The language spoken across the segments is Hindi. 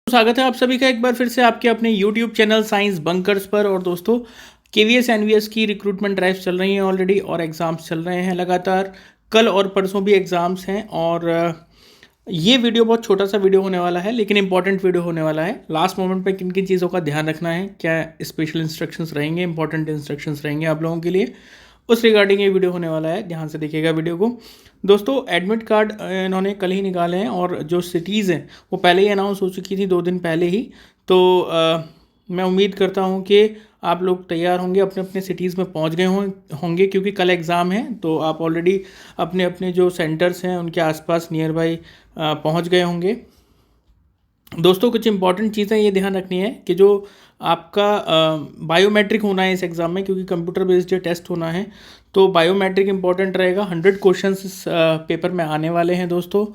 स्वागत है आप सभी का एक बार फिर से आपके अपने YouTube चैनल साइंस बंकर्स पर। और दोस्तों, केवीएस एनवीएस की रिक्रूटमेंट ड्राइव चल रही हैं ऑलरेडी और एग्ज़ाम्स चल रहे हैं लगातार। कल और परसों भी एग्ज़ाम्स हैं और ये वीडियो बहुत छोटा सा वीडियो होने वाला है, लेकिन इंपॉर्टेंट वीडियो होने वाला है। लास्ट मोमेंट पे किन किन चीज़ों का ध्यान रखना है, क्या स्पेशल इंस्ट्रक्शंस रहेंगे, इंपॉर्टेंट इंस्ट्रक्शंस रहेंगे आप लोगों के लिए, उस रिगार्डिंग ये वीडियो होने वाला है। ध्यान से देखिएगा वीडियो को। दोस्तों, एडमिट कार्ड इन्होंने कल ही निकाले हैं और जो सिटीज़ हैं वो पहले ही अनाउंस हो चुकी थी 2 दिन पहले ही। तो मैं उम्मीद करता हूँ कि आप लोग तैयार होंगे, अपने अपने सिटीज़ में पहुँच गए होंगे क्योंकि कल एग्ज़ाम है। तो आप ऑलरेडी अपने अपने जो सेंटर्स हैं उनके आसपास नियर बाई पहुँच गए होंगे। दोस्तों, कुछ इंपॉर्टेंट चीज़ें ये ध्यान रखनी है कि जो आपका बायोमेट्रिक होना है इस एग्ज़ाम में, क्योंकि कंप्यूटर बेस्ड टेस्ट होना है, तो बायोमेट्रिक इंपॉर्टेंट रहेगा। 100 क्वेश्चंस इस पेपर में आने वाले हैं दोस्तों।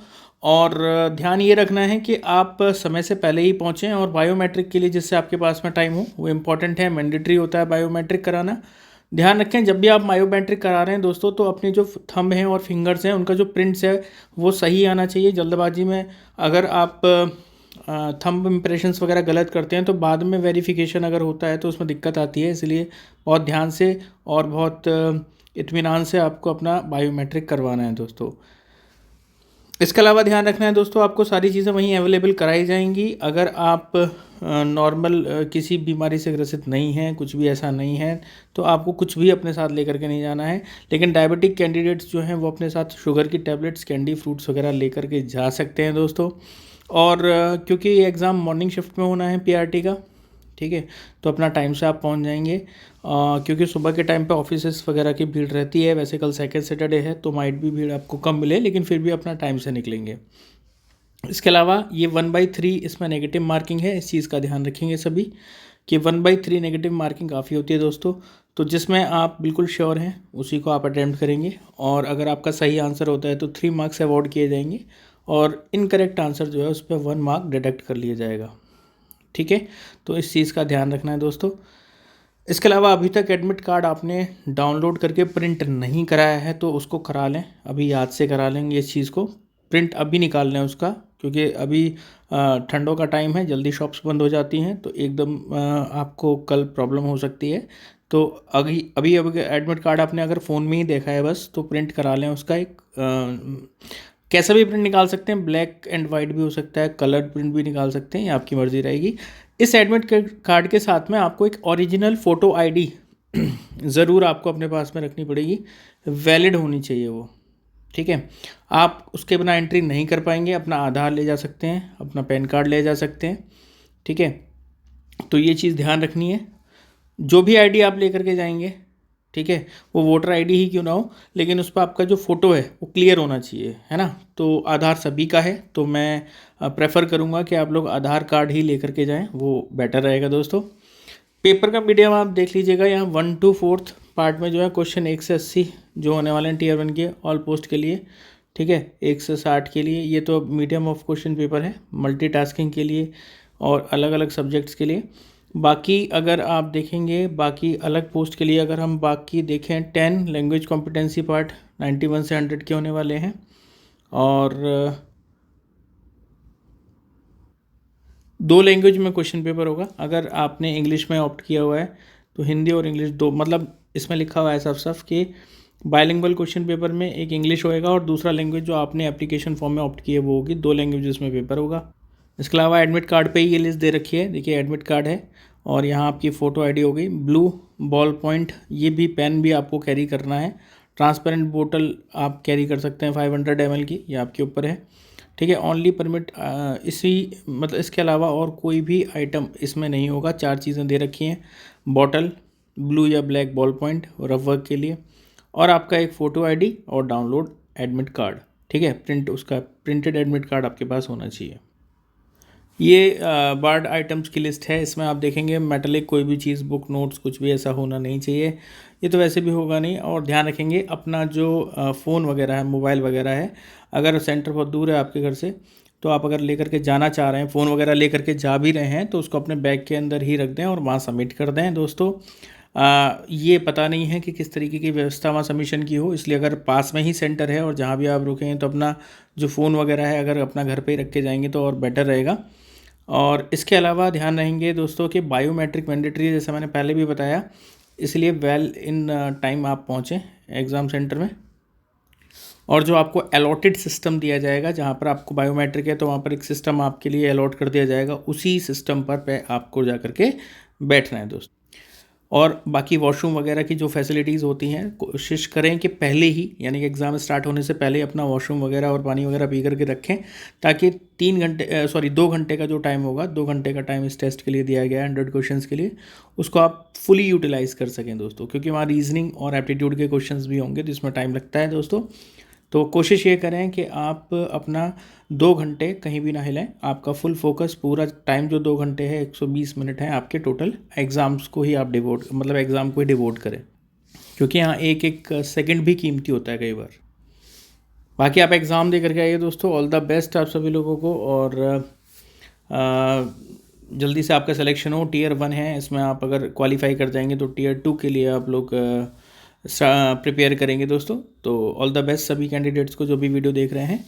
और ध्यान ये रखना है कि आप समय से पहले ही पहुँचें। और बायोमेट्रिक के लिए जिससे आपके पास में टाइम हो वो इम्पॉर्टेंट है, मैंडेटरी होता है बायोमेट्रिक कराना। ध्यान रखें, जब भी आप बायोमेट्रिक करा रहे हैं दोस्तों, तो अपने जो थंब हैं और फिंगर्स हैं उनका जो प्रिंट्स है वो सही आना चाहिए। जल्दबाजी में अगर आप थंब इम्प्रेशंस वगैरह गलत करते हैं तो बाद में वेरिफिकेशन अगर होता है तो उसमें दिक्कत आती है। इसलिए बहुत ध्यान से और बहुत इत्मीनान से आपको अपना बायोमेट्रिक करवाना है दोस्तों। इसके अलावा ध्यान रखना है दोस्तों, आपको सारी चीज़ें वहीं अवेलेबल कराई जाएंगी। अगर आप नॉर्मल किसी बीमारी से ग्रसित नहीं हैं, कुछ भी ऐसा नहीं है, तो आपको कुछ भी अपने साथ लेकर के नहीं जाना है। लेकिन डायबिटिक कैंडिडेट्स जो हैं वो अपने साथ शुगर की टैबलेट्स, कैंडी, फ्रूट्स वगैरह लेकर के जा सकते हैं दोस्तों। और क्योंकि ये एग्ज़ाम मॉर्निंग शिफ्ट में होना है पीआरटी का, ठीक है, तो अपना टाइम से आप पहुंच जाएंगे। क्योंकि सुबह के टाइम पे ऑफिसेस वगैरह की भीड़ रहती है। वैसे कल सेकंड सैटरडे है तो माइट भी भीड़ आपको कम मिले, लेकिन फिर भी अपना टाइम से निकलेंगे। इसके अलावा ये 1/3 इसमें नेगेटिव मार्किंग है, इस चीज़ का ध्यान रखेंगे सभी कि 1/3 नेगेटिव मार्किंग काफ़ी होती है दोस्तों। तो जिसमें आप बिल्कुल श्योर हैं उसी को आप अटैम्प्ट करेंगे। और अगर आपका सही आंसर होता है तो 3 मार्क्स अवॉर्ड किए जाएंगे और इनकरेक्ट आंसर जो है उस पर 1 मार्क डिडक्ट कर लिया जाएगा, ठीक है। तो इस चीज़ का ध्यान रखना है दोस्तों। इसके अलावा अभी तक एडमिट कार्ड आपने डाउनलोड करके प्रिंट नहीं कराया है तो उसको करा लें, अभी याद से करा लेंगे इस चीज़ को। प्रिंट अभी निकाल लें उसका, क्योंकि अभी ठंडों का टाइम है, जल्दी शॉप्स बंद हो जाती हैं तो एकदम आपको कल प्रॉब्लम हो सकती है। तो अभी अभी अभी एडमिट कार्ड आपने अगर फ़ोन में ही देखा है बस, तो प्रिंट करा लें उसका। एक कैसा भी प्रिंट निकाल सकते हैं, ब्लैक एंड वाइट भी हो सकता है, कलर्ड प्रिंट भी निकाल सकते हैं, ये आपकी मर्ज़ी रहेगी। इस एडमिट कार्ड के साथ में आपको एक ओरिजिनल फ़ोटो आईडी ज़रूर आपको अपने पास में रखनी पड़ेगी, वैलिड होनी चाहिए वो, ठीक है। आप उसके बिना एंट्री नहीं कर पाएंगे। अपना आधार ले जा सकते हैं, अपना पैन कार्ड ले जा सकते हैं, ठीक है। तो ये चीज़ ध्यान रखनी है। जो भी आईडी आप लेकर के जाएंगे, ठीक है, वो वोटर आईडी ही क्यों ना हो, लेकिन उस पर आपका जो फ़ोटो है वो क्लियर होना चाहिए, है ना। तो आधार सभी का है, तो मैं प्रेफर करूँगा कि आप लोग आधार कार्ड ही लेकर के जाएं, वो बेटर रहेगा दोस्तों। पेपर का मीडियम आप देख लीजिएगा, यहाँ 1 to 4th पार्ट में जो है क्वेश्चन 1 से 80 जो होने वाले हैं Tier 1 के ऑल पोस्ट के लिए, ठीक है, 1 से 60 के लिए। ये तो मीडियम ऑफ क्वेश्चन पेपर है मल्टीटास्किंग के लिए और अलग अलग सब्जेक्ट्स के लिए। बाकी अगर आप देखेंगे बाकी अलग पोस्ट के लिए, अगर हम बाकी देखें 10 लैंग्वेज कॉम्पिटेंसी पार्ट 91 से 100 के होने वाले हैं। और 2 लैंग्वेज में क्वेश्चन पेपर होगा। अगर आपने इंग्लिश में ऑप्ट किया हुआ है तो हिंदी और इंग्लिश दो, मतलब इसमें लिखा हुआ है साफ साफ कि बायलिंगुअल क्वेश्चन पेपर में एक इंग्लिश होएगा और दूसरा लैंग्वेज जो आपने एप्लीकेशन फॉर्म में ऑप्ट किया वो होगी। 2 लैंग्वेजेस में पेपर होगा। इसके अलावा एडमिट कार्ड पे ही ये लिस्ट दे रखी है, देखिए एडमिट कार्ड है और यहाँ आपकी फ़ोटो आईडी हो गई। ब्लू बॉल पॉइंट, ये भी पेन भी आपको कैरी करना है। ट्रांसपेरेंट बोतल आप कैरी कर सकते हैं 500 ml की, ये आपके ऊपर है, ठीक है। ओनली परमिट इसी, मतलब इसके अलावा और कोई भी आइटम इसमें नहीं होगा। 4 चीज़ें दे रखी हैं, बॉटल, ब्लू या black ball point rough work के लिए, और आपका एक फ़ोटो आईडी और डाउनलोड एडमिट कार्ड, ठीक है। प्रिंट, उसका प्रिंटेड एडमिट कार्ड आपके पास होना चाहिए। ये बार्ड आइटम्स की लिस्ट है। इसमें आप देखेंगे मेटलिक कोई भी चीज़, बुक, नोट्स, कुछ भी ऐसा होना नहीं चाहिए। ये तो वैसे भी होगा नहीं। और ध्यान रखेंगे अपना जो फ़ोन वगैरह है, मोबाइल वगैरह है, अगर सेंटर बहुत दूर है आपके घर से, तो आप अगर लेकर के जाना चाह रहे हैं, फ़ोन वगैरह लेकर के जा भी रहे हैं, तो उसको अपने बैग के अंदर ही रख दें और वहाँ सबमिट कर दें दोस्तों। ये पता नहीं है कि किस तरीके की व्यवस्था वहाँ सबमिशन की हो, इसलिए अगर पास में ही सेंटर है और जहाँ भी आप रुके हैं तो अपना जो फ़ोन वगैरह है अगर अपना घर पे ही रख के जाएंगे तो और बेटर रहेगा। और इसके अलावा ध्यान रहेंगे दोस्तों कि बायोमेट्रिक मैंडेटरी, जैसा मैंने पहले भी बताया, इसलिए वेल इन टाइम आप पहुँचें एग्ज़ाम सेंटर में। और जो आपको अलॉटेड सिस्टम दिया जाएगा, जहाँ पर आपको बायोमेट्रिक है तो वहाँ पर एक सिस्टम आपके लिए अलॉट कर दिया जाएगा, उसी सिस्टम पर आपको जा कर के बैठना है दोस्त। और बाकी वॉशरूम वगैरह की जो फैसिलिटीज़ होती हैं, कोशिश करें कि पहले ही, यानी कि एग्ज़ाम स्टार्ट होने से पहले अपना वॉशरूम वगैरह और पानी वगैरह पी करके रखें, ताकि 2 घंटे का जो टाइम होगा, 2 घंटे का टाइम इस टेस्ट के लिए दिया गया है 100 क्वेश्चंस के लिए, उसको आप फुली यूटिलाइज़ कर सकें दोस्तों, क्योंकि वहाँ रीजनिंग और एप्टीट्यूड के क्वेश्चंस भी होंगे जिसमें टाइम लगता है दोस्तों। तो कोशिश ये करें कि आप अपना 2 घंटे कहीं भी ना हिलें, आपका फुल फोकस पूरा टाइम जो 2 घंटे है, 120 मिनट है आपके टोटल, एग्ज़ाम्स को ही आप डिवोट, मतलब एग्ज़ाम को ही डिवोट करें, क्योंकि यहाँ एक एक सेकंड भी कीमती होता है कई बार। बाकी आप एग्ज़ाम दे करके आइए दोस्तों, ऑल द बेस्ट आप सभी लोगों को, और जल्दी से आपका सिलेक्शन हो। टीयर 1 है, इसमें आप अगर क्वालिफाई कर जाएंगे तो टीयर 2 के लिए आप लोग प्रिपेयर करेंगे दोस्तों। तो ऑल द बेस्ट सभी कैंडिडेट्स को जो भी वीडियो देख रहे हैं।